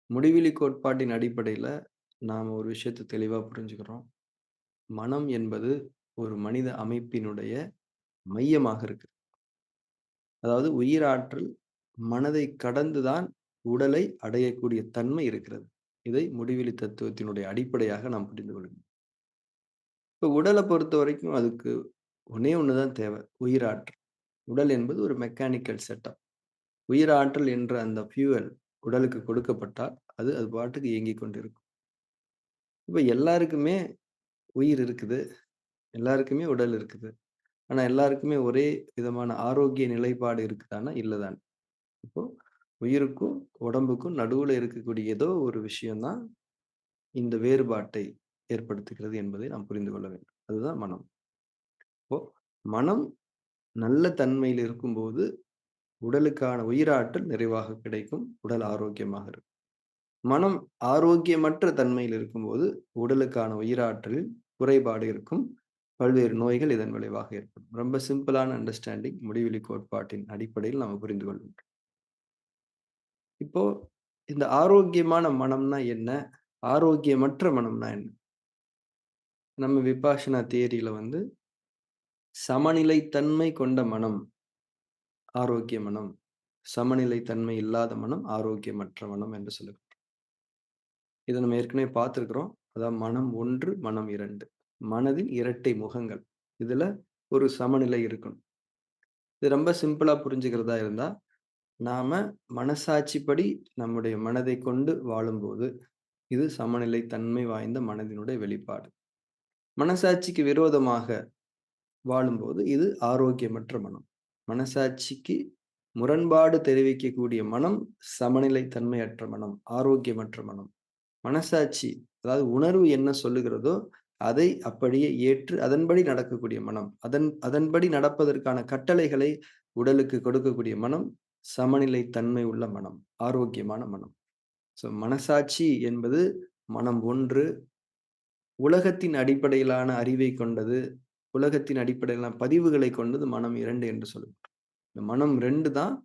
முடிவிலி கோட்பாட்டின் அடிப்படையில நாம ஒரு விஷயத்த தெளிவா புரிஞ்சுக்கிறோம். மனம் என்பது ஒரு மனித அமைப்பினுடைய மையமாக இருக்கு. அதாவது உயிராற்றல் மனதை கடந்து தான் உடலை அடையக்கூடிய தன்மை இருக்கிறது. இதை முடிவிலி தத்துவத்தினுடைய அடிப்படையாக நாம் புரிந்து கொள்ளணும். இப்ப உடல பொறுத்தவரைக்கும் அதுக்கு ஒண்ணே ஒண்ணு தான் தேவை. உயிராற்றல். உடல் என்பது ஒரு மெக்கானிக்கல் செட்டப். உயிராற்றல் என்ற அந்த ஃபியூயல் உடலுக்கு கொடுக்கப்பட்டால், அது அது பாட்டுக்கு இயங்கிக் கொண்டிருக்கும். இப்ப எல்லாருக்குமே உயிர் இருக்குது. எல்லாருக்குமே உடல் இருக்குது. ஆனா, எல்லாருக்குமே ஒரே விதமான ஆரோக்கிய நிலைப்பாடு இருக்குதான்னா, இல்ல தான். இப்போ உயிருக்கும், உடம்புக்கும் நடுவுல இருக்கக்கூடிய ஏதோ ஒரு விஷயம் தான் இந்த வேறுபாட்டை ஏற்படுத்துகிறது என்பதை நாம் புரிந்து கொள்ள வேண்டும். அதுதான் மனம். இப்போ மனம் நல்ல தன்மையில் இருக்கும்போது, உடலுக்கான உயிராற்றல் நிறைவாக கிடைக்கும். உடல் ஆரோக்கியமாக இருக்கும். மனம் ஆரோக்கியமற்ற தன்மையில் இருக்கும்போது, உடலுக்கான உயிராற்றலில் குறைபாடு இருக்கும். பல்வேறு நோய்கள் இதன் விளைவாக ஏற்படும். ரொம்ப சிம்பிளான அண்டர்ஸ்டாண்டிங் முடிவிலி கோட்பாட்டின் அடிப்படையில் நாம புரிந்து கொள்கின்றோம். இப்போ இந்த ஆரோக்கியமான மனம்னா என்ன? ஆரோக்கியமற்ற மனம்னா என்ன? நம்ம விபாஷனா தியரில வந்து சமநிலை தன்மை கொண்ட மனம் ஆரோக்கிய மனம். சமநிலை தன்மை இல்லாத மனம் ஆரோக்கியமற்ற மனம் என்று சொல்லுகிறோம். இத நம்ம ஏற்கனவே பார்த்திருக்கிறோம். அதாவது மனம் 1, மனம் 2. மனதின் இரட்டை முகங்கள். இதுல ஒரு சமநிலை இருக்கணும். இது ரொம்ப சிம்பிளா புரிஞ்சுக்கிறதா இருந்தா, நாம மனசாட்சிப்படி நம்முடைய மனதைக் கொண்டு வாழும்போது, இது சமநிலை தன்மை வாய்ந்த மனதினுடைய வெளிப்பாடு. மனசாட்சிக்கு விரோதமாக வாழும்போது, இது ஆரோக்கியமற்ற மனம். மனசாட்சிக்கு முரண்பாடு தெரிவிக்கக்கூடிய மனம், சமநிலை தன்மையற்ற மனம், ஆரோக்கியமற்ற மனம். மனசாட்சி, அதாவது உணர்வு என்ன சொல்லுகிறதோ, அதை அப்படியே ஏற்று அதன்படி நடக்கக்கூடிய மனம். அதன்படி நடப்பதற்கான கட்டளைகளை உடலுக்கு கொடுக்கக்கூடிய மனம், சமநிலை தன்மை உள்ள மனம். ஆரோக்கியமான மனம். மனசாட்சி என்பது மனம் 1 உலகத்தின் அடிப்படையிலான அறிவை கொண்டது. உலகத்தின் அடிப்படையிலான பதிவுகளை கொண்டது மனம் 2 என்று சொல்லுகிறோம். இந்த மனம் 2 தான்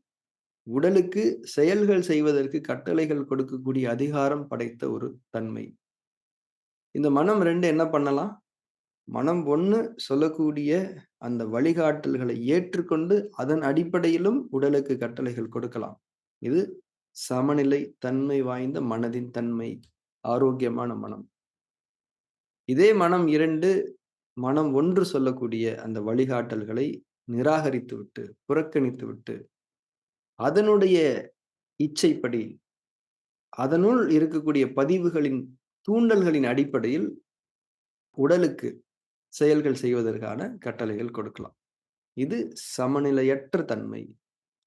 உடலுக்கு செயல்கள் செய்வதற்கு கட்டளைகள் கொடுக்கக்கூடிய அதிகாரம் படைத்த ஒரு தன்மை. இந்த மனம் 2 என்ன பண்ணலாம்? மனம் 1 சொல்லக்கூடிய அந்த வழிகாட்டல்களை ஏற்றுக்கொண்டு, அதன் அடிப்படையிலும் உடலுக்கு கட்டளைகள் கொடுக்கலாம். இது சமநிலை தன்மை வாய்ந்த மனதின் தன்மை. ஆரோக்கியமான மனம். இதே மனம் 2 மனம் 1 சொல்லக்கூடிய அந்த வழிகாட்டல்களை நிராகரித்துவிட்டு, புறக்கணித்துவிட்டு, அதனுடைய இச்சைப்படி, அதனுள் இருக்கக்கூடிய பதிவுகளின் தூண்டல்களின் அடிப்படையில் உடலுக்கு செயல்கள் செய்வதற்கான கட்டளைகள் கொடுக்கலாம். இது சமநிலையற்ற தன்மை,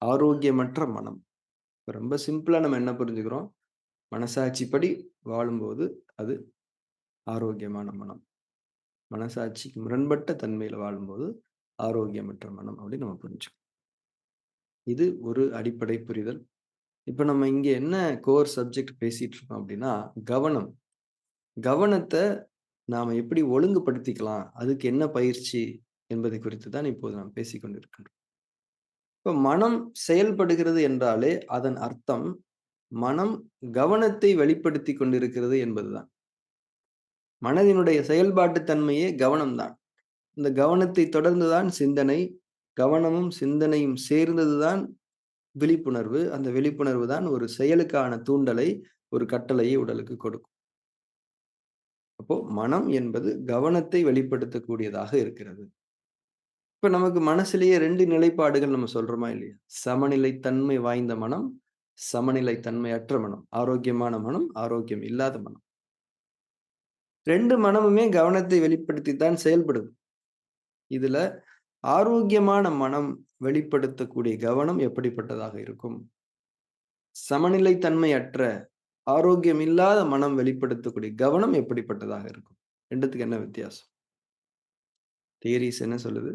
ஆரோக்கியமற்ற மனம். ரொம்ப சிம்பிளா நம்ம என்ன புரிஞ்சுக்கிறோம்? மனசாட்சிப்படி வாழும்போது அது ஆரோக்கியமான மனம். மனசாட்சிக்கு முரண்பட்ட தன்மையில வாழும்போது ஆரோக்கியமற்ற மனம் அப்படின்னு நம்ம புரிஞ்சுக்கணும். இது ஒரு அடிப்படை புரிதல். இப்ப நம்ம இங்க என்ன கோர் சப்ஜெக்ட் பேசிட்டு இருக்கோம் அப்படின்னா, கவனம். கவனத்த நாம எப்படி ஒழுங்குபடுத்திக்கலாம்? அதுக்கு என்ன பயிற்சி? என்பதை குறித்து தான் இப்போது நாம் பேசிக் கொண்டிருக்கின்றோம். இப்ப மனம் செயல்படுகிறது என்றாலே, அதன் அர்த்தம் மனம் கவனத்தை வெளிப்படுத்திக் கொண்டிருக்கிறது என்பதுதான். மனதினுடைய செயல்பாட்டு தன்மையே கவனம் தான். இந்த கவனத்தை தொடர்ந்து தான் சிந்தனை, கவனமும் சிந்தனையும் சேர்ந்தது தான் விழிப்புணர்வு. அந்த விழிப்புணர்வு தான் ஒரு செயலுக்கான தூண்டலை, ஒரு கட்டளையை உடலுக்கு கொடுக்கும். அப்போ மனம் என்பது கவனத்தை வெளிப்படுத்தக்கூடியதாக இருக்கிறது. இப்ப நமக்கு மனசுலயே 2 நிலைப்பாடுகள் நம்ம சொல்றோமா இல்லையா? சமநிலை தன்மை வாய்ந்த மனம், சமநிலை தன்மையற்ற மனம். ஆரோக்கியமான மனம், ஆரோக்கியம் இல்லாத மனம். 2 மனமுமே கவனத்தை வெளிப்படுத்தி தான் செயல்படுது. இதுல ஆரோக்கியமான மனம் வெளிப்படுத்தக்கூடிய கவனம் எப்படிப்பட்டதாக இருக்கும்? சமநிலை தன்மையற்ற, ஆரோக்கியம் இல்லாத மனம் வெளிப்படுத்தக்கூடிய கவனம் எப்படிப்பட்டதாக இருக்கும்? 2த்துக்கு என்ன வித்தியாசம்? தியரீஸ் என்ன சொல்லுது?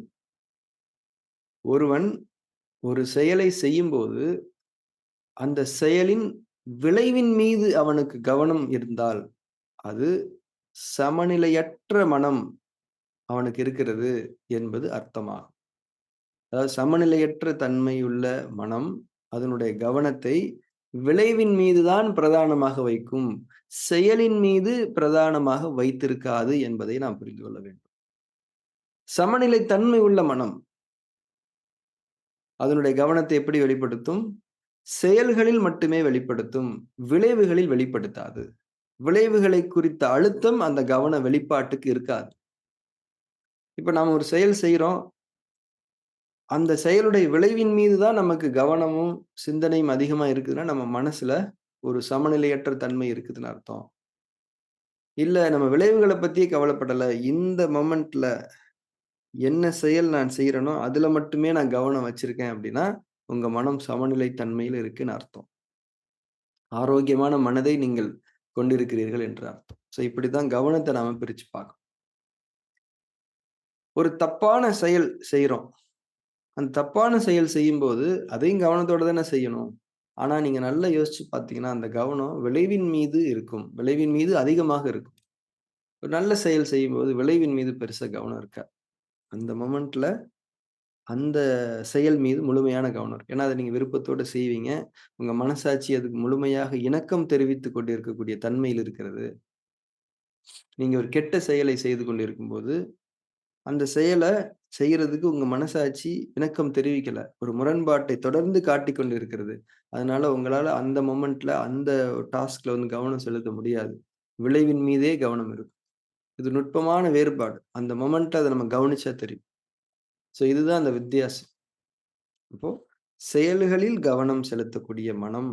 ஒருவன் ஒரு செயலை செய்யும்போது, அந்த செயலின் விளைவின் மீது அவனுக்கு கவனம் இருந்தால், அது சமநிலையற்ற மனம் அவனுக்கு இருக்கிறது என்பது அர்த்தமாகும். அதாவது சமநிலையற்ற தன்மையுள்ள மனம், அதனுடைய கவனத்தை விளைவின் மீது தான் பிரதானமாக வைக்கும். செயலின் மீது பிரதானமாக வைத்திருக்காது என்பதை நாம் புரிந்து கொள்ள வேண்டும். சமநிலை தன்மை உள்ள மனம், அதனுடைய கவனத்தை எப்படி வெளிப்படுத்தும்? செயல்களில் மட்டுமே வெளிப்படுத்தும். விளைவுகளில் வெளிப்படுத்தாது. விளைவுகளை குறித்த அழுத்தம் அந்த கவன வெளிப்பாட்டுக்கு இருக்காது. இப்ப நாம ஒரு செயல் செய்றோம். அந்த செயலுடைய விளைவின் மீது தான் நமக்கு கவனமும், சிந்தனையும் அதிகமா இருக்குதுன்னா, நம்ம மனசுல ஒரு சமநிலையற்ற தன்மை இருக்குதுன்னு அர்த்தம். இல்ல நம்ம விளைவுகள பத்தியே கவலைப்படல. இந்த மொமெண்ட்ல என்ன செயல் நான் செய்றேனோ, அதுல மட்டுமே நான் கவனம் வச்சிருக்கேன் அப்டின்னா, உங்க மனம் சமநிலை தன்மையில இருக்குன்னு அர்த்தம். ஆரோக்கியமான மனதை நீங்கள் கொண்டிருக்கிறீர்கள் என்று அர்த்தம். இப்படித்தான் கவனத்த நாம பிரிச்சு பார்க்கணும். ஒரு தப்பான செயல் செய்றோம். அந்த தப்பான செயல் செய்யும்போது, அதையும் கவனத்தோட தானே செய்யணும். ஆனா, நீங்க நல்லா யோசிச்சு பார்த்தீங்கன்னா, அந்த கவனம் விளைவின் மீது இருக்கும். விளைவின் மீது அதிகமாக இருக்கும். ஒரு நல்ல செயல் செய்யும்போது, விளைவின் மீது பெருசா கவனம் இருக்காது. அந்த மொமெண்ட்ல அந்த செயல் மீது முழுமையான கவனம் இருக்கும். ஏன்னா, அத நீங்க விருப்பத்தோட செய்வீங்க. உங்க மனசாட்சி அதுக்கு முழுமையாக இணக்கம் தெரிவித்துக் கொண்டிருக்கக்கூடிய தன்மையில் இருக்கிறது. நீங்க ஒரு கெட்ட செயலை செய்து கொண்டிருக்கும்போது, அந்த செயல செய்யறதுக்கு உங்க மனசாட்சி இணக்கம் தெரிவிக்கல. ஒரு முரண்பாட்டை தொடர்ந்து காட்டிக் கொண்டு இருக்கிறது. அதனால உங்களால அந்த மொமெண்ட்ல, அந்த டாஸ்க்ல வந்து கவனம் செலுத்த முடியாது. விளைவின் மீதே கவனம் இருக்கும். இது நுட்பமான வேறுபாடு. அந்த மொமெண்ட்ல அத நம்ம கவனிச்சா தெரியும். இதுதான் அந்த வித்தியாசம். இப்போ செயல்களில் கவனம் செலுத்தக்கூடிய மனம்,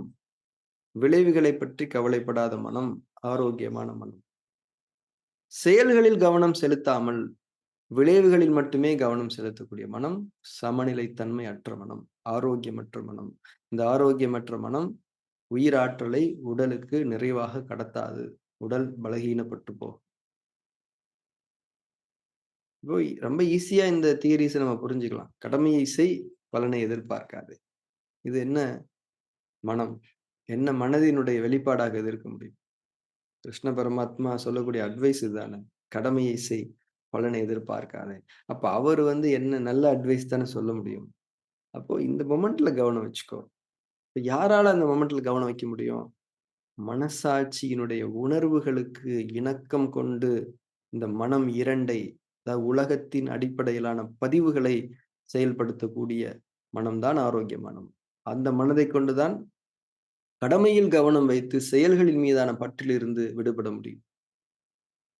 விளைவுகளைப் பற்றி கவலைப்படாத மனம், ஆரோக்கியமான மனம். செயல்களில் கவனம் செலுத்தாமல் விளைவுகளில் மட்டுமே கவனம் செலுத்தக்கூடிய மனம், சமநிலைத்தன்மை அற்ற மனம், ஆரோக்கியமற்ற மனம். இந்த ஆரோக்கியமற்ற மனம் உயிராற்றலை உடலுக்கு நிறைவாக கடத்தாது. உடல் பலகீனப்பட்டு போகும். இப்போ ரொம்ப ஈஸியா இந்த தியரீஸ நம்ம புரிஞ்சுக்கலாம். கடமையை செய், பலனை எதிர்பார்க்காதே. இது என்ன மனம்? என்ன மனதினுடைய வெளிப்பாடாக இது இருக்க முடியும்? கிருஷ்ண பரமாத்மா சொல்லக்கூடிய அட்வைஸ் இதுதானே. கடமையை செய், பலனை எதிர்பார்க்காதே. அப்ப அவரு வந்து என்ன நல்ல அட்வைஸ் தானே சொல்ல முடியும். அப்போ இந்த மொமெண்ட்ல கவனம் வச்சுக்கோ. இப்ப யாரால அந்த மொமெண்ட்ல கவனம் வைக்க முடியும்? மனசாட்சியினுடைய உணர்வுகளுக்கு இணக்கம் கொண்டு இந்த மனம் 2 அதாவது உலகத்தின் அடிப்படையிலான பதிவுகளை செயல்படுத்தக்கூடிய மனம் தான் ஆரோக்கியமானது. அந்த மனதைக் கொண்டுதான் கடமையில் கவனம் வைத்து செயல்களின் மீதான பற்றிலிருந்து விடுபட முடியும்.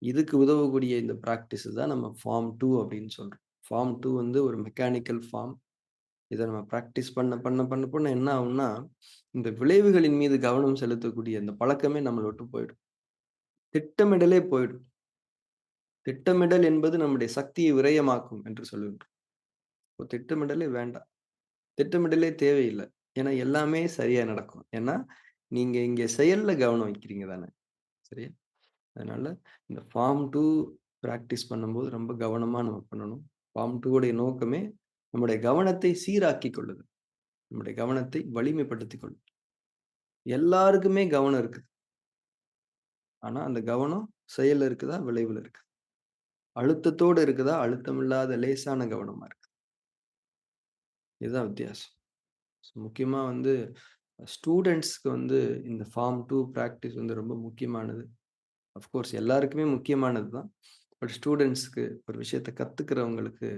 இதுக்கு உதவக்கூடிய இந்த பிராக்டிஸ் தான் நம்ம ஃபார்ம் 2 அப்படின்னு சொல்றோம். ஃபார்ம் 2 வந்து ஒரு மெக்கானிக்கல் ஃபார்ம். இத நம்ம பிராக்டிஸ் பண்ண என்ன ஆகும்னா, இந்த விளைவுகளின் மீது கவனம் செலுத்தக்கூடிய இந்த பழக்கமே நம்மள விட்டு போயிடும். திட்டமிடலே போயிடும். திட்டமிடல் என்பது நம்முடைய சக்தியை விரயமாக்கும் என்று சொல்லுகின்றோம். இப்போ திட்டமிடலே வேண்டாம். திட்டமிடலே தேவையில்ல. ஏன்னா எல்லாமே சரியா நடக்கும். ஏன்னா, நீங்க இங்க செயல்ல கவனம் வைக்கிறீங்க தானே. சரியா? அதனால இந்த ஃபார்ம் 2 பிராக்டிஸ் பண்ணும்போது ரொம்ப கவனமா நம்ம பண்ணணும். ஃபார்ம் 2 உடைய நோக்கமே நம்முடைய கவனத்தை சீராக்கிக் கொள்ளுது. நம்முடைய கவனத்தை வலிமைப்படுத்திக் கொள்ளும். எல்லாருக்குமே கவனம் இருக்கு. ஆனா அந்த கவனம் செயல்ல இருக்குதா? விளைவுல இருக்கு. அழுத்தத்தோட இருக்குதா? அழுத்தமில்லாத லேசான கவனமா இருக்கு. இதுதான் வித்தியாசம். முக்கியமா வந்து ஸ்டூடண்ட்ஸ்க்கு வந்து இந்த ஃபார்ம் 2 பிராக்டிஸ் வந்து ரொம்ப முக்கியமானது. அஃப்கோர்ஸ் எல்லாருக்குமே முக்கியமானது தான். பட் ஸ்டூடண்ட்ஸ்க்கு ஒரு விஷயத்த கத்துக்கிறவங்களுக்கு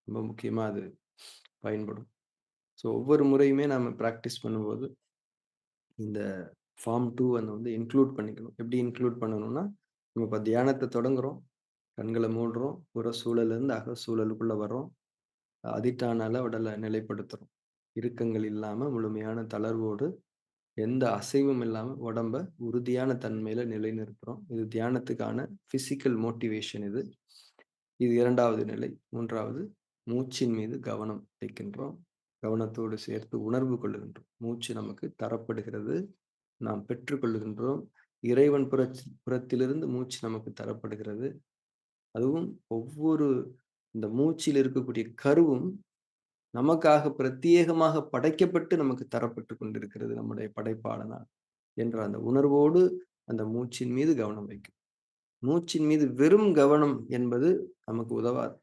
ரொம்ப முக்கியமா அது பயன்படும். ஒவ்வொரு முறையுமே நாம பிராக்டிஸ் பண்ணும்போது, இந்த ஃபார்ம் 2 வந்து இன்க்ளூட் பண்ணிக்கணும். எப்படி இன்க்ளூட் பண்ணணும்னா, நம்ம இப்ப தியானத்த தொடங்குறோம். கண்கள மூடுறோம். புற சூழல்லேருந்து அக சூழலுக்குள்ள வர்றோம். அதிஷ்டானால உடல நிலைப்படுத்துறோம். இறுக்கங்கள் இல்லாம முழுமையான தளர்வோடு, எந்த அசைவும் இல்லாம உடம்ப உறுதியான தன்மையில நிலைநிறுத்துறோம். இது தியானத்துக்கான பிசிக்கல் மோட்டிவேஷன் இது. இது 2வது நிலை. 3வது மூச்சின் மீது கவனம் வைக்கின்றோம். கவனத்தோடு சேர்த்து உணர்வு கொள்ளுகின்றோம். மூச்சு நமக்கு தரப்படுகிறது. நாம் பெற்றுக்கொள்ளுகின்றோம். இறைவன் புறத்திலிருந்து மூச்சு நமக்கு தரப்படுகிறது. அதுவும் ஒவ்வொரு இந்த மூச்சில் இருக்கக்கூடிய கருவும் நமக்காக பிரத்தியேகமாக படைக்கப்பட்டு நமக்கு தரப்பட்டுக் கொண்டிருக்கிறது நம்முடைய படைப்பாளனால் என்ற அந்த உணர்வோடு அந்த மூச்சின் மீது கவனம் வைக்கும். மூச்சின் மீது வெறும் கவனம் என்பது நமக்கு உதவாது.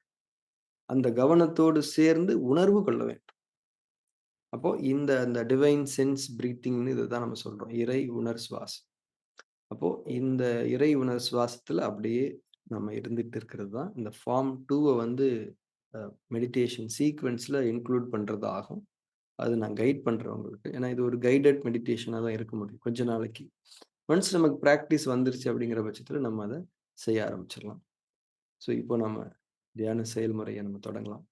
அந்த கவனத்தோடு சேர்ந்து உணர்வு கொள்ள வேண்டும். அப்போ அந்த டிவைன் சென்ஸ் பிரீத்திங்ன்னு இதுதான் நம்ம சொல்றோம். இறை உணர் சுவாசம். அப்போ இந்த இறை உணர் சுவாசத்துல அப்படியே நம்ம இருந்துட்டு இருக்கிறது தான் இந்த ஃபார்ம் 2வ வந்து அ மெடிடேஷன் சீக்வென்ஸ்ல இன்க்ளூட் பண்றது ஆகும். அது நான் கைட் பண்றேன் உங்களுக்கு. ஏன்னா இது ஒரு கைடட் மெடிடேஷனா தான் இருக்க முடியும். கொஞ்ச நாளைக்கு. ஒன்ஸ் நமக்கு பிராக்டிஸ் வந்துருச்சு அப்படிங்கிற பட்சத்தில நம்ம அத செய்ய ஆரம்பிச்சிடலாம். ஸோ இப்போ நம்ம தியான செயல்முறைய நம்ம தொடங்கலாம்.